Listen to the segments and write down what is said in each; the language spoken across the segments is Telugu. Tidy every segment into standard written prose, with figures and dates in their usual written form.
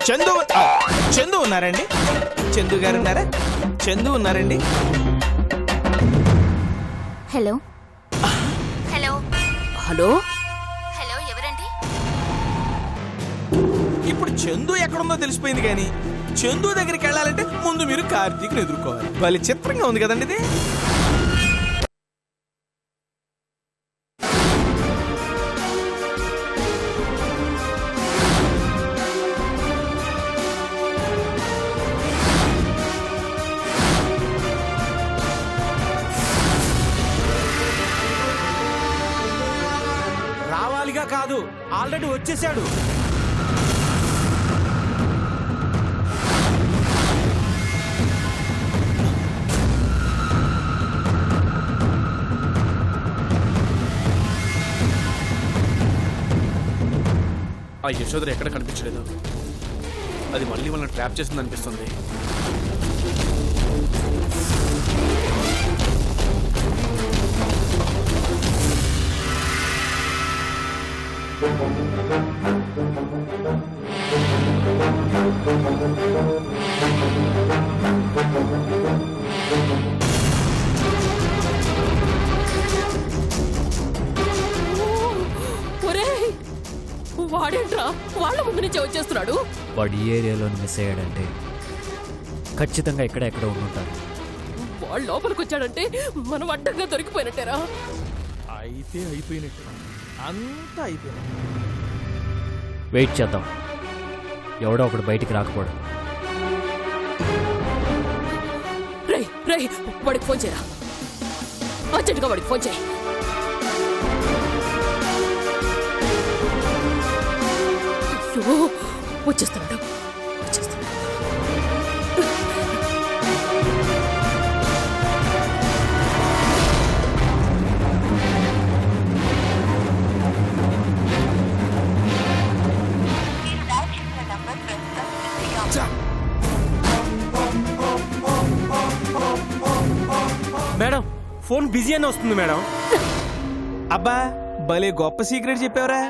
చందు చందు ఉన్నారండి? చందు గారు ఉన్నారా? చందు ఉన్నారండి? హలో హలో హలో హలో ఎవరండి? ఇప్పుడు చందు ఎక్కడుందో తెలిసిపోయింది, కానీ చందు దగ్గరికి వెళ్ళాలంటే ముందు మీరు కార్తీక్ని ఎదుర్కోవాలి. వాళ్ళ చిత్రంగా ఉంది కదండి ఇది. రావాలిగా కాదు, ఆల్రెడీ వచ్చేసాడు. ఆ యశోదర ఎక్కడ కనిపించలేదు. అది మళ్ళీ మనల్ని ట్రాప్ చేసింది అనిపిస్తుంది. వాడేంట్రా వాళ్ళ ముందు నుంచే వచ్చేస్తున్నాడు. వాడు ఈ ఏరియాలో మిస్ అయ్యాడంటే ఖచ్చితంగా ఎక్కడ ఉండుంటారు. వాడు లోపలికి వచ్చాడంటే మనం అడ్డంగా దొరికిపోయినట్టేరా. అయితే అయిపోయినట్టు, అంతా అయిపోయినట్టు. వెయిట్ చేద్దాం, ఎవడో ఒకడు బయటికి రాకపోవడం. రే రే వాడికి ఫోన్ చేయరా, అర్జెంటుగా వాడికి ఫోన్ చేయి. అయ్యో వచ్చేస్తున్నాడు. మేడం ఫోన్ బిజీ అని వస్తుంది మేడం. అబ్బా భలే గొప్ప సీక్రెట్ చెప్పావరా.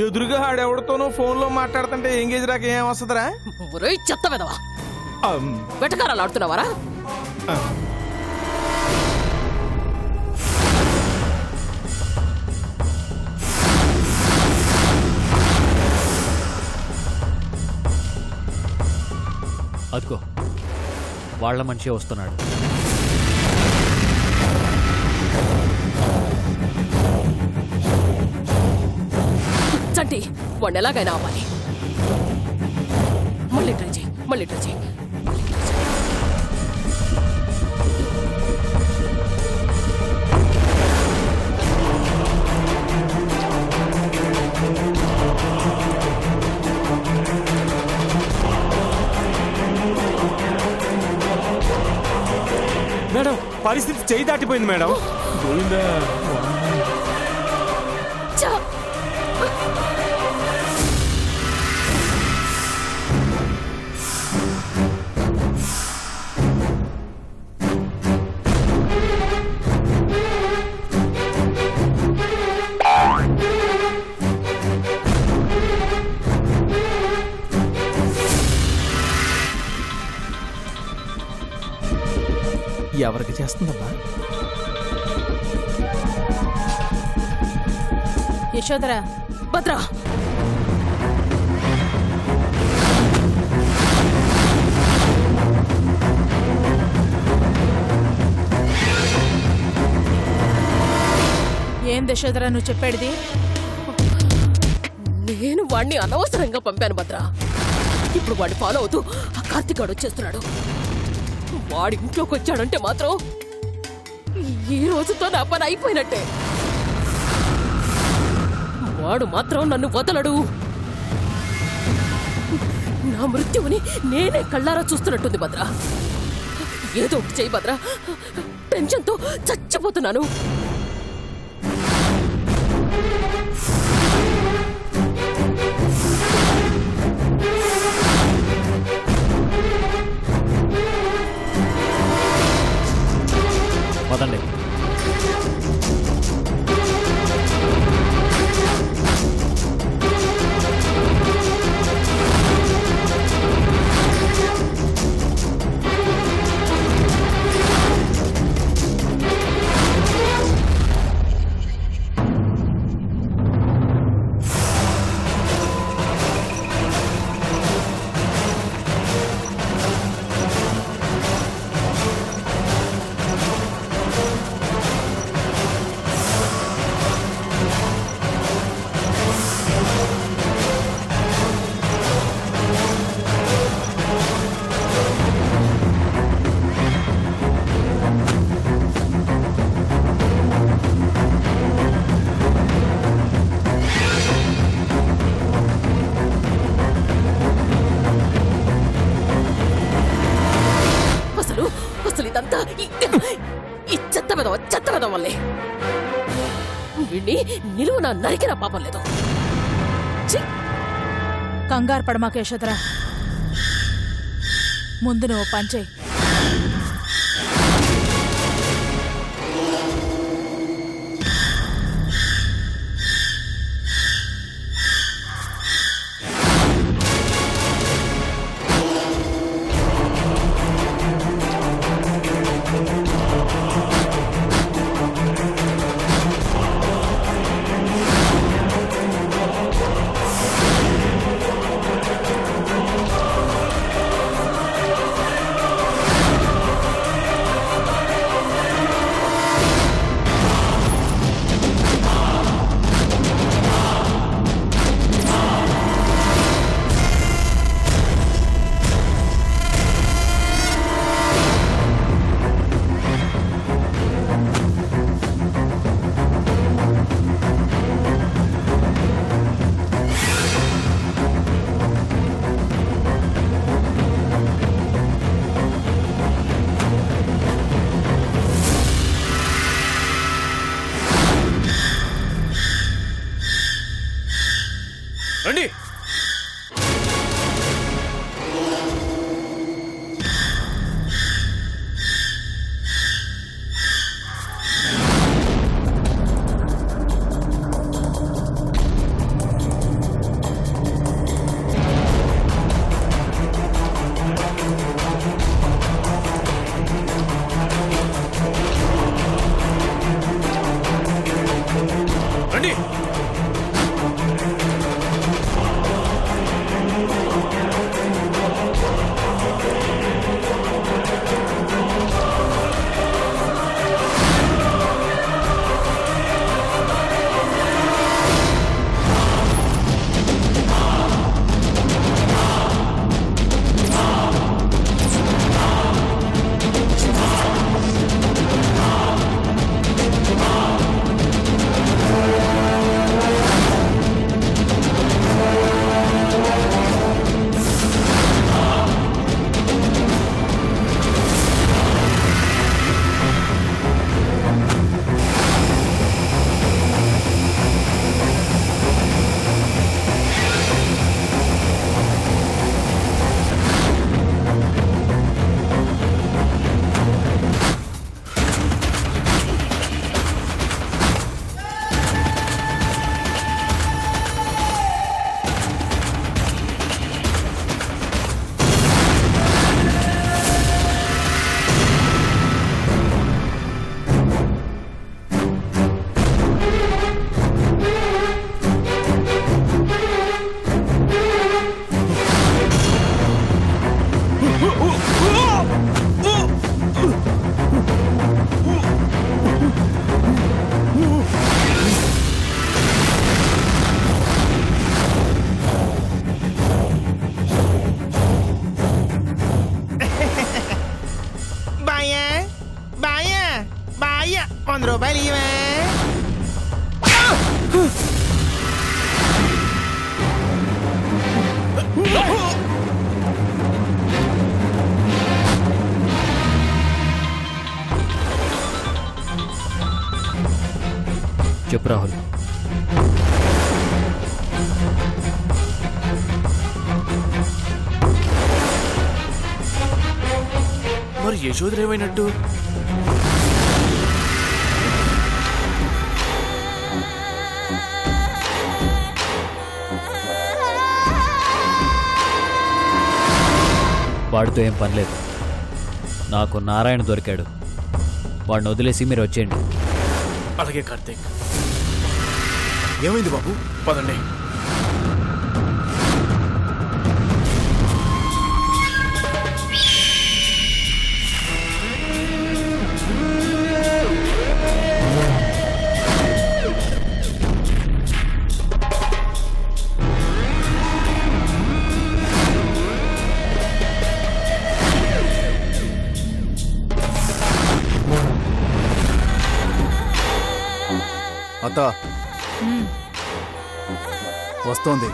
ఎదురుగా ఆడెవడితోనో ఫోన్లో మాట్లాడుతుంటే ఎంగేజ్ రాక ఏం వస్తుందిరా? చెత్త వెదవా, వెటకారాలు ఆడుతున్నావారా? అదిగో వాళ్ళ మనిషి వస్తున్నాడు. చంటి వాడిని ఎలాగైనా అవ్వాలి. మళ్ళీ ట్రై చేయి, మళ్ళీ ట్రై చేయి. మేడం పరిస్థితి చేయి దాటిపోయింది మేడం. ఎవరికి చేస్తుందమ్మా? యశోదరా, భద్రా, ఏం యశోదరా నువ్వు చెప్పేది? నేను వాడిని అనవసరంగా పంపాను భద్రా. ఇప్పుడు వాడిని ఫాలో అవుతూ ఆ కార్తీక్ గాడు వచ్చేస్తున్నాడు. వాడి ఇంట్లోకి వచ్చాడంటే మాత్రం ఈ రోజుతో నా పని అయిపోయినట్టే. వాడు మాత్రం నన్ను వదలడు. నా మృత్యువుని నేనే కళ్ళారా చూస్తున్నట్టుంది భద్రా. ఏదో ఒకటి చెయ్యి భద్రా, టెన్షన్తో చచ్చిపోతున్నాను. పదండి. వల్లే వీడిని నిలువున నరికిన పాపం లేదు. ఛీ! కంగారు పడమాక యశోదరా, ముందు నువ్వు పంచేయి. రండి. రండి. బాయా బాయా బాయా 100 రూపాయలు ఇవే. చెప్పు రాహుల్. మరి యశోదర ఏమైనట్టు? వాడితో ఏం పనిలేదు. నాకు నారాయణ దొరికాడు. వాడిని వదిలేసి మీరు వచ్చేయండి. అలాగే కార్తీక్. ఏమైంది బాబు? పదండి. అత్త వస్తోంది.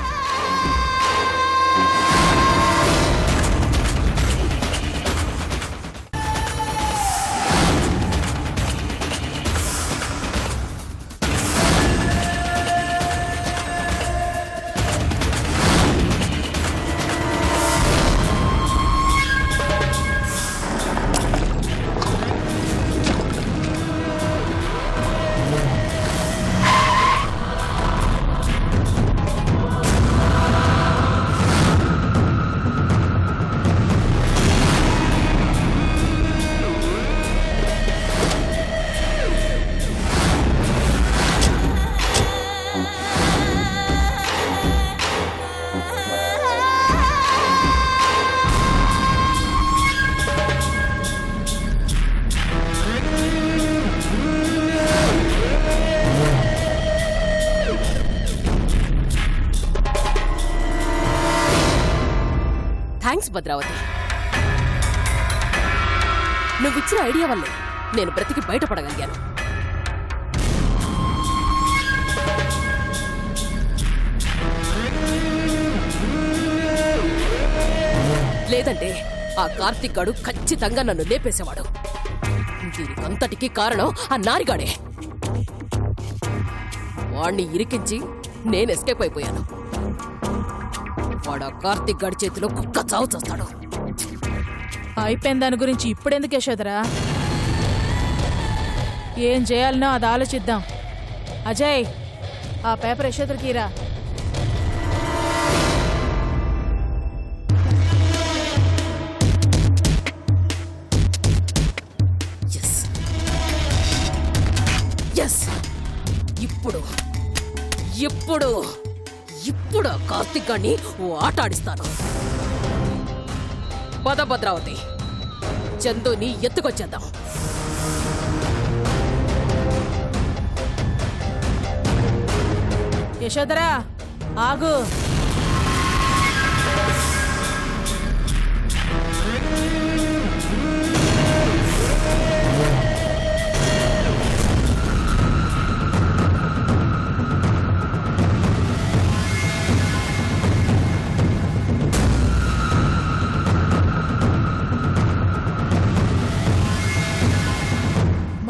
థ్యాంక్స్ భద్రావతి. నువ్విచ్చిన ఐడియా వల్లే నేను బ్రతికి బయటపడగలిగాను. లేదంటే ఆ కార్తిక్ గాడు ఖచ్చితంగా నన్ను లేపేసేవాడు. దీనికంతటికీ కారణం ఆ నారిగాడే. వాణ్ణి ఇరికించి నేను ఎస్కేప్ అయిపోయాను. వాడు ఆ కార్తిక్ గాడి చేతిలో కుక్క చావు చేస్తాడు. అయిపోయిన దాని గురించి ఇప్పుడెందుకు యశోదరా? ఏం చేయాలనో అది ఆలోచిద్దాం. అజయ్, ఆ పేపర్ యశోదరికి రా. ఇప్పుడు ఇప్పుడు ఇప్పుడు ఆ కార్తిక్ గాడిని ఓ ఆట ఆడిస్తాను. పద భద్రావతి, చందుని ఎత్తుకొచ్చేద్దాం. యశోదరా, ఆగు.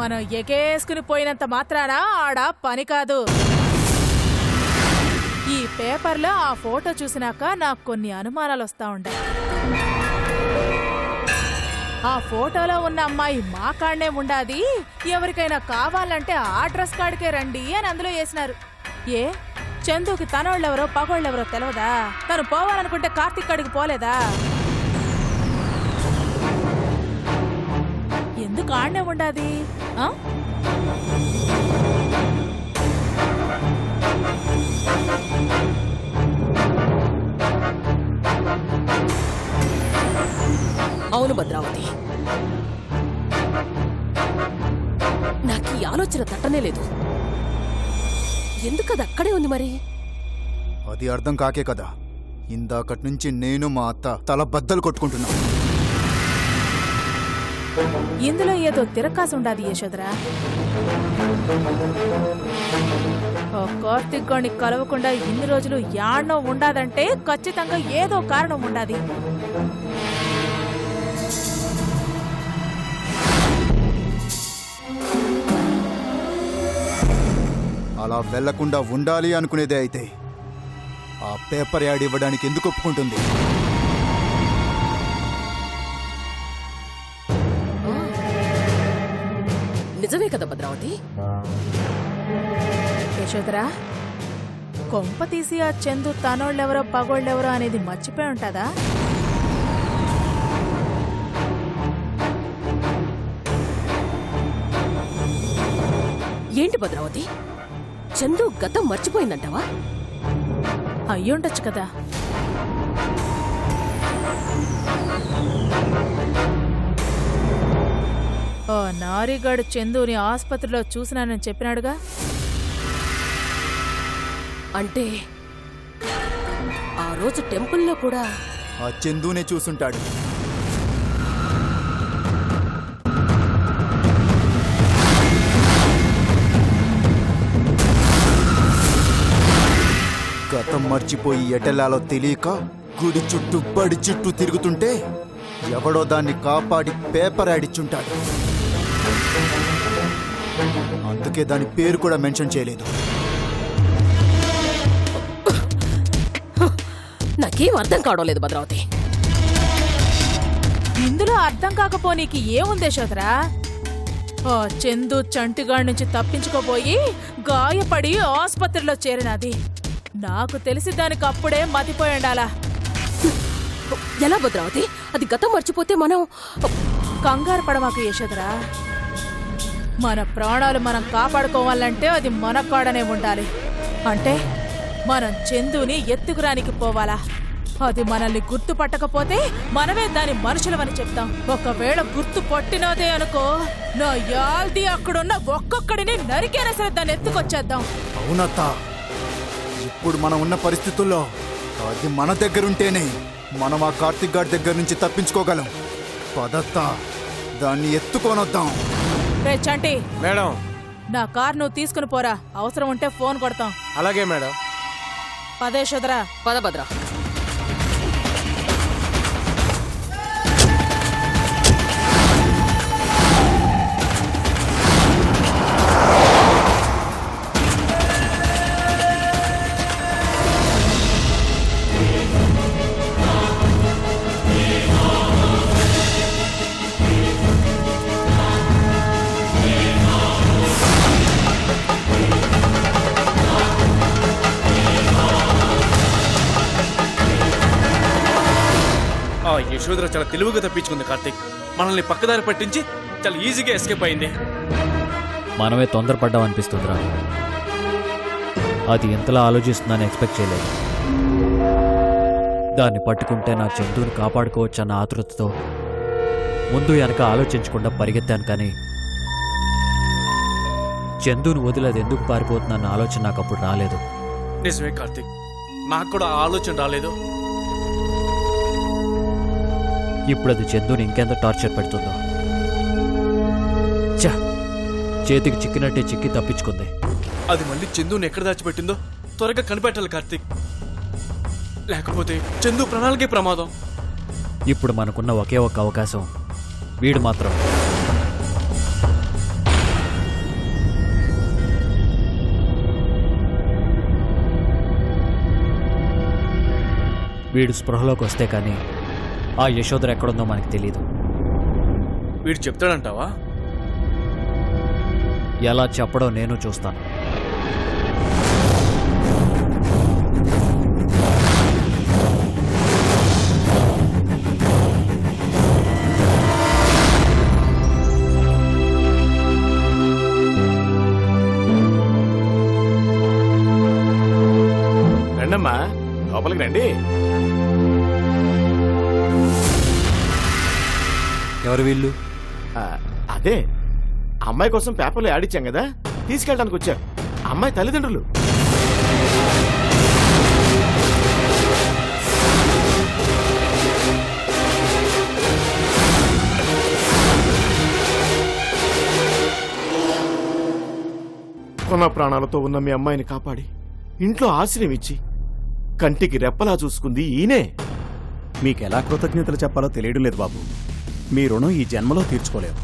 మనం ఎగేసుకుని పోయినంత మాత్రాన ఆడ పని కాదు. ఈ పేపర్లో ఆ ఫోటో చూసినాక నాకు కొన్ని అనుమానాలు వస్తా ఉంటాయి. ఆ ఫోటోలో ఉన్న అమ్మాయి మా కాడనే ఉండాది, ఎవరికైనా కావాలంటే ఆ డ్రెస్ కాడికే రండి అని అందులో వేసినారు. ఏ చందుకి తనోళ్ళెవరో పగోళ్ళెవరో తెలవదా? తను పోవాలనుకుంటే కార్తీక్ కాడికి పోలేదా? ఎందుకు ఆడనే ఉండాది? అవును భద్రావతి, నాకు ఈ ఆలోచన తట్టనే లేదు. ఎందుకది అక్కడే ఉంది మరి? అది అర్థం కాకే కదా ఇందాకటి నుంచి నేను మా అత్త తల బద్దలు కొట్టుకుంటున్నా. ఇందులో ఏదో తిరకాసుండాది యశోదరా. ఓ కార్తిక్ గాడిని కలవకుండా ఇన్ని రోజులు యాడ్నో ఉండాదంటే ఖచ్చితంగా ఏదో కారణం ఉండాది. అలా వెళ్లకుండా ఉండాలి అనుకునేదే అయితే ఆ పేపర్ యాడ్ ఇవ్వడానికి ఎందుకు ఒప్పుకుంటుంది? నిజమే కదా భద్రావతి? యశోదరా, కొంప తీసి ఆ చందు తనోళ్ళెవరో పగోళ్ళెవరో అనేది మర్చిపోయి ఉంటుందా? ఏంటి భద్రావతి, చందు గతం మర్చిపోయిందంటావా? అయ్యుండొచ్చు కదా. ఓ నారిగాడు చందుని ఆసుపత్రిలో చూసినానని చెప్పినాడుగా. అంటే ఆ రోజు టెంపుల్లో కూడా ఆ చందునే చూసుంటాడు. గతం మర్చిపోయి ఎటెల్లాలో తెలియక గుడి చుట్టూ బడి చుట్టూ తిరుగుతుంటే ఎవడో దాన్ని కాపాడి పేపర్ యాడిచ్చుంటాడు. అందుకే దాని పేరు కూడా మెన్షన్ చేయలేదు. నాకేం అర్థం కావడం లేదు భద్రావతి. ఇందులో అర్థం కాకపోనీకి ఏముంది యశోదరా? ఓ చందు చంటిగాడి నుంచి తప్పించుకోపోయి గాయపడి ఆసుపత్రిలో చేరినది. నాకు తెలిసి దానికి అప్పుడే మతిపోయి ఉండాలా. ఎలా భద్రావతి? అది గతం మర్చిపోతే మనం కంగారు పడమాకు యశోదరా. మన ప్రాణాలు మనం కాపాడుకోవాలంటే అది మన కాడనే ఉండాలి. అంటే మనం చందుని ఎత్తుకురానికి పోవాలా. అది మనల్ని గుర్తుపట్టకపోతే మనమే దాని మనుషులమని చెప్తాం. ఒకవేళ గుర్తు పట్టినదే అనుకో, నా యాల్ది అక్కడున్న ఒక్కొక్కడిని నరికైనా సరే దాన్ని ఎత్తుకొచ్చేద్దాం. అవునత్తా, ఇప్పుడు మనం ఉన్న పరిస్థితుల్లో అది మన దగ్గరుంటేనే మనం ఆ కార్తిక్ గారి దగ్గర నుంచి తప్పించుకోగలం. పదత్తా, దాన్ని ఎత్తుకొనొద్దాం. రే చంటి, మేడం. నా కార్ నువ్వు తీసుకుని పోరా. అవసరం ఉంటే ఫోన్ కొడతాం. అలాగే మేడం. పద యశోదరా. పద భద్ర. ఆ యశోధర చాలా తెలివిగా తప్పించుకుంది కార్తీక్. మనల్ని పక్కదారి పట్టించి చాలా ఈజీగా ఎస్కేప్ అయింది. మనమే తొందరపడ్డాం అనిపిస్తుందిరా. అది ఎంతలా ఆలోచిస్తుందని ఎక్స్పెక్ట్ చేయలేదు. దాన్ని పట్టుకుంటే నా చందుని కాపాడుకోవచ్చన్న ఆతృతతో ముందు వెనక ఆలోచించకుండా పరిగెత్తాను. కానీ చందుని వదిలి అది ఎందుకు పారిపోతుందన్న ఆలోచన నాకు అప్పుడు రాలేదు. నిజమే కార్తీక్, నాకు కూడా ఆ ఆలోచన రాలేదు. ఇప్పుడు అది చందుని ఇంకెంత టార్చర్ పెడుతుందో. ఛ! చేతికి చిక్కినట్టే చిక్కి తప్పించుకుంది. అది మళ్ళీ చందుని ఎక్కడ దాచిపెట్టిందో త్వరగా కనిపెట్టాలి కార్తీక్. లేకపోతే చందు ప్రాణాలకే ప్రమాదం. ఇప్పుడు మనకున్న ఒకే ఒక్క అవకాశం వీడు మాత్రం. వీడు స్పృహలోకి వస్తే కానీ ఆ యశోధర ఎక్కడుందో మనకు తెలీదు. వీడు చెప్తాడంటావా? ఎలా చెప్పడో నేను చూస్తాను. రండమ్మా, లోపలికి రండి. ఎవరు వీళ్ళు? అదే అమ్మాయి కోసం పేపర్లో యాడ్ ఇచ్చాం కదా, తీసుకెళ్ళడానికి వచ్చారు. అమ్మాయి తల్లిదండ్రులు. కొన ప్రాణాలతో ఉన్న మీ అమ్మాయిని కాపాడి ఇంట్లో ఆశ్రయం ఇచ్చి కంటికి రెప్పలా చూసుకుంది ఈయనే. మీకెలా కృతజ్ఞతలు చెప్పాలో తెలియడం లేదు బాబు. మీ రుణం ఈ జన్మలో తీర్చుకోలేము.